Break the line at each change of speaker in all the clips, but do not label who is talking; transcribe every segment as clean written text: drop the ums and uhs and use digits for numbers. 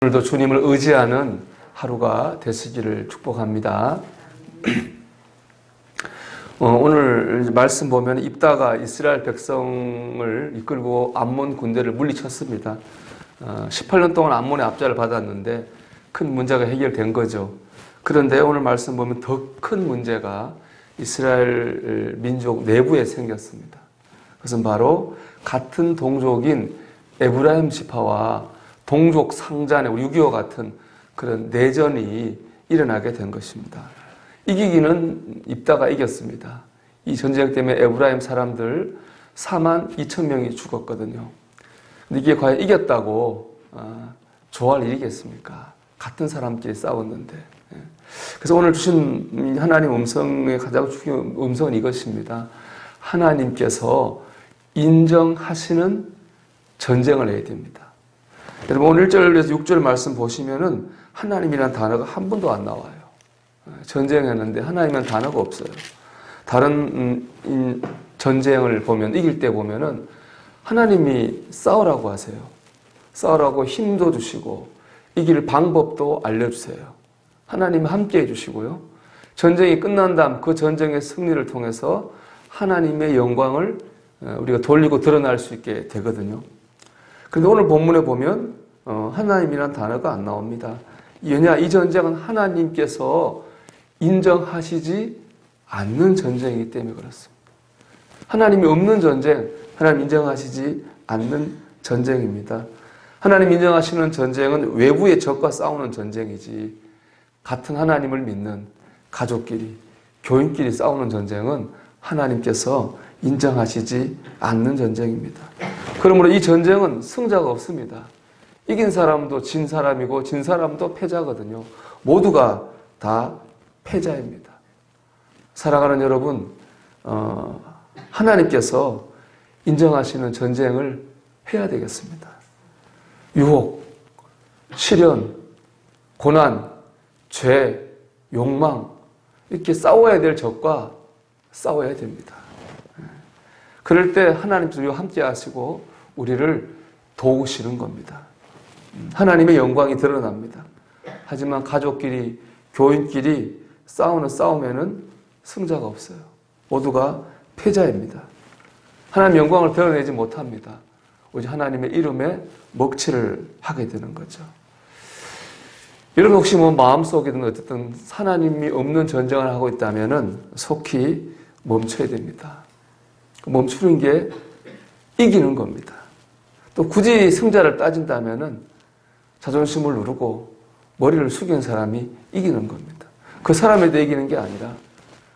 오늘도 주님을 의지하는 하루가 되시기를 축복합니다. 오늘 말씀 보면 입다가 이스라엘 백성을 이끌고 암몬 군대를 물리쳤습니다. 18년 동안 암몬의 압제를 받았는데 큰 문제가 해결된 거죠. 그런데 오늘 말씀 보면 더 큰 문제가 이스라엘 민족 내부에 생겼습니다. 그것은 바로 같은 동족인 에브라임 지파와 동족 상잔의 6.25 같은 그런 내전이 일어나게 된 것입니다. 이기기는 입다가 이겼습니다. 이 전쟁 때문에 에브라임 사람들 42,000명이 죽었거든요. 근데 이게 과연 이겼다고 좋아할 일이겠습니까? 같은 사람끼리 싸웠는데. 그래서 오늘 주신 하나님 음성의 가장 중요한 음성은 이것입니다. 하나님께서 인정하시는 전쟁을 해야 됩니다. 여러분 오늘 1절에서 6절 말씀 보시면은 하나님이라는 단어가 한 번도 안 나와요. 전쟁했는데 하나님이라는 단어가 없어요. 다른 전쟁을 보면 이길 때 보면은 하나님이 싸우라고 하세요. 싸우라고 힘도 주시고 이길 방법도 알려주세요. 하나님이 함께 해주시고요. 전쟁이 끝난 다음 그 전쟁의 승리를 통해서 하나님의 영광을 우리가 돌리고 드러날 수 있게 되거든요. 그런데 오늘 본문에 보면 하나님이라는 단어가 안 나옵니다. 왜냐? 이 전쟁은 하나님께서 인정하시지 않는 전쟁이기 때문에 그렇습니다. 하나님이 없는 전쟁, 하나님 인정하시지 않는 전쟁입니다. 하나님 인정하시는 전쟁은 외부의 적과 싸우는 전쟁이지 같은 하나님을 믿는 가족끼리, 교인끼리 싸우는 전쟁은 하나님께서 인정하시지 않는 전쟁입니다. 그러므로 이 전쟁은 승자가 없습니다. 이긴 사람도 진 사람이고 진 사람도 패자거든요. 모두가 다 패자입니다. 사랑하는 여러분, 하나님께서 인정하시는 전쟁을 해야 되겠습니다. 유혹, 시련, 고난, 죄, 욕망 이렇게 싸워야 될 적과 싸워야 됩니다. 그럴 때 하나님께서 우리와 함께 하시고 우리를 도우시는 겁니다. 하나님의 영광이 드러납니다. 하지만 가족끼리, 교인끼리 싸우는 싸움에는 승자가 없어요. 모두가 패자입니다. 하나님의 영광을 드러내지 못합니다. 오직 하나님의 이름에 먹칠을 하게 되는 거죠. 여러분 혹시 마음속에는 어쨌든 하나님이 없는 전쟁을 하고 있다면 속히 멈춰야 됩니다. 멈추는 게 이기는 겁니다. 또 굳이 승자를 따진다면 자존심을 누르고 머리를 숙인 사람이 이기는 겁니다. 그 사람에 대해 이기는 게 아니라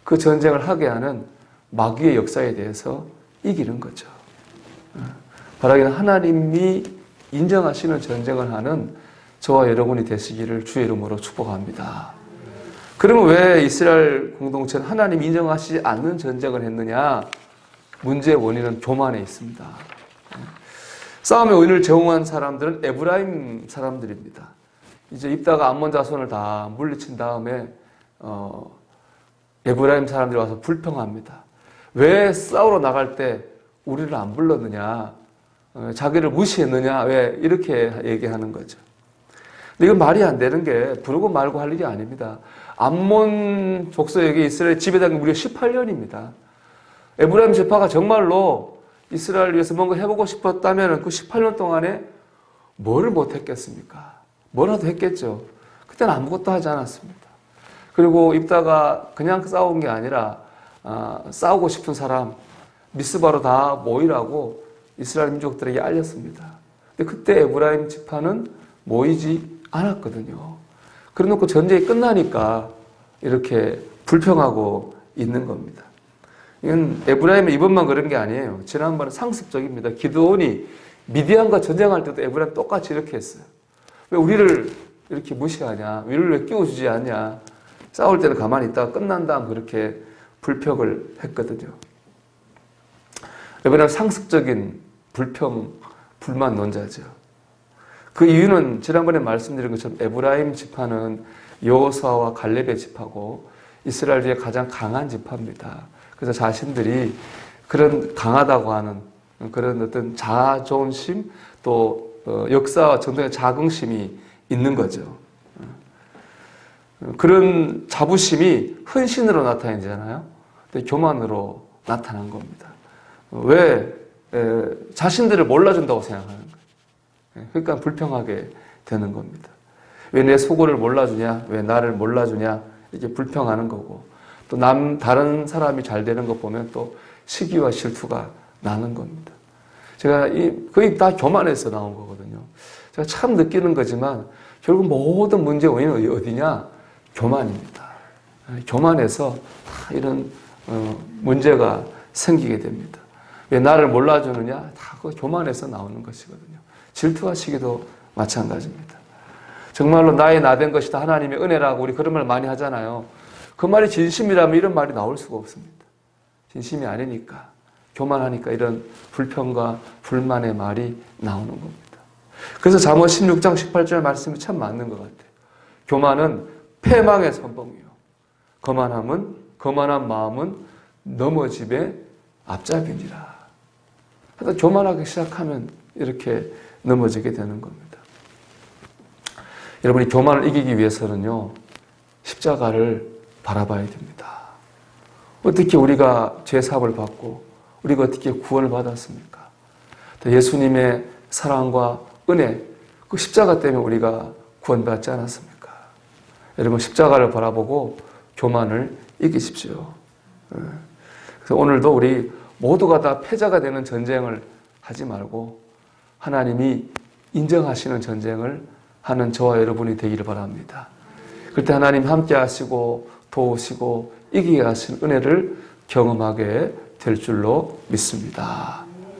그 전쟁을 하게 하는 마귀의 역사에 대해서 이기는 거죠. 바라기는 하나님이 인정하시는 전쟁을 하는 저와 여러분이 되시기를 주의 이름으로 축복합니다. 그러면 왜 이스라엘 공동체는 하나님이 인정하시지 않는 전쟁을 했느냐? 문제의 원인은 교만에 있습니다. 싸움의 원인을 제공한 사람들은 에브라임 사람들입니다. 이제 입다가 암몬 자손을 다 물리친 다음에 에브라임 사람들이 와서 불평합니다. 왜 싸우러 나갈 때 우리를 안 불렀느냐? 자기를 무시했느냐? 왜 이렇게 얘기하는 거죠. 근데 이건 말이 안 되는 게 부르고 말고 할 일이 아닙니다. 암몬 족속에게 이스라엘 지배당이 무려 18년입니다. 에브라임 지파가 정말로 이스라엘을 위해서 뭔가 해보고 싶었다면 그 18년 동안에 뭐를 못했겠습니까? 뭐라도 했겠죠. 그때는 아무것도 하지 않았습니다. 그리고 입다가 그냥 싸운 게 아니라 싸우고 싶은 사람 미스바로 다 모이라고 이스라엘 민족들에게 알렸습니다. 근데 그때 에브라임 지파는 모이지 않았거든요. 그래 놓고 전쟁이 끝나니까 이렇게 불평하고 있는 겁니다. 이건 에브라임의 이번만 그런 게 아니에요. 지난번은 상습적입니다. 기드온이 미디안과 전쟁할 때도 에브라임 똑같이 이렇게 했어요. 왜 우리를 이렇게 무시하냐? 우리를 왜 끼워주지 않냐? 싸울 때는 가만히 있다가 끝난 다음 그렇게 불평을 했거든요. 에브라임 상습적인 불평, 불만 논자죠. 그 이유는 지난번에 말씀드린 것처럼 에브라임 지파는 여호수아와 갈렙의 지파고 이스라엘 중에 가장 강한 지파입니다. 그래서 자신들이 그런 강하다고 하는 그런 어떤 자존심 또 역사와 전통의 자긍심이 있는 거죠. 그런 자부심이 헌신으로 나타나잖아요. 근데 교만으로 나타난 겁니다. 왜 자신들을 몰라준다고 생각하는 거예요. 그러니까 불평하게 되는 겁니다. 왜 내 속어를 몰라주냐? 왜 나를 몰라주냐? 이렇게 불평하는 거고, 또 다른 사람이 잘 되는 것 보면 또 시기와 질투가 나는 겁니다. 제가 거의 다 교만에서 나온 거거든요. 제가 참 느끼는 거지만 결국 모든 문제의 원인은 어디냐? 교만입니다. 교만에서 다 이런 문제가 생기게 됩니다. 왜 나를 몰라주느냐? 다 그 교만에서 나오는 것이거든요. 질투와 시기도 마찬가지입니다. 정말로 나의 나된 것이다, 하나님의 은혜라고 우리 그런 말 많이 하잖아요. 그 말이 진심이라면 이런 말이 나올 수가 없습니다. 진심이 아니니까, 교만하니까 이런 불평과 불만의 말이 나오는 겁니다. 그래서 잠언 16장 18절 말씀이 참 맞는 것 같아요. 교만은 패망의 선봉이요, 거만한 마음은 넘어짐의 앞잡이니라. 그래서 교만하기 시작하면 이렇게 넘어지게 되는 겁니다. 여러분이 교만을 이기기 위해서는요, 십자가를 바라봐야 됩니다. 어떻게 우리가 죄사함을 받고 우리가 어떻게 구원을 받았습니까? 예수님의 사랑과 은혜, 그 십자가 때문에 우리가 구원받지 않았습니까? 여러분, 십자가를 바라보고 교만을 이기십시오. 그래서 오늘도 우리 모두가 다 패자가 되는 전쟁을 하지 말고 하나님이 인정하시는 전쟁을 하는 저와 여러분이 되기를 바랍니다. 그때 하나님 함께 하시고 도우시고 이기게 하신 은혜를 경험하게 될 줄로 믿습니다.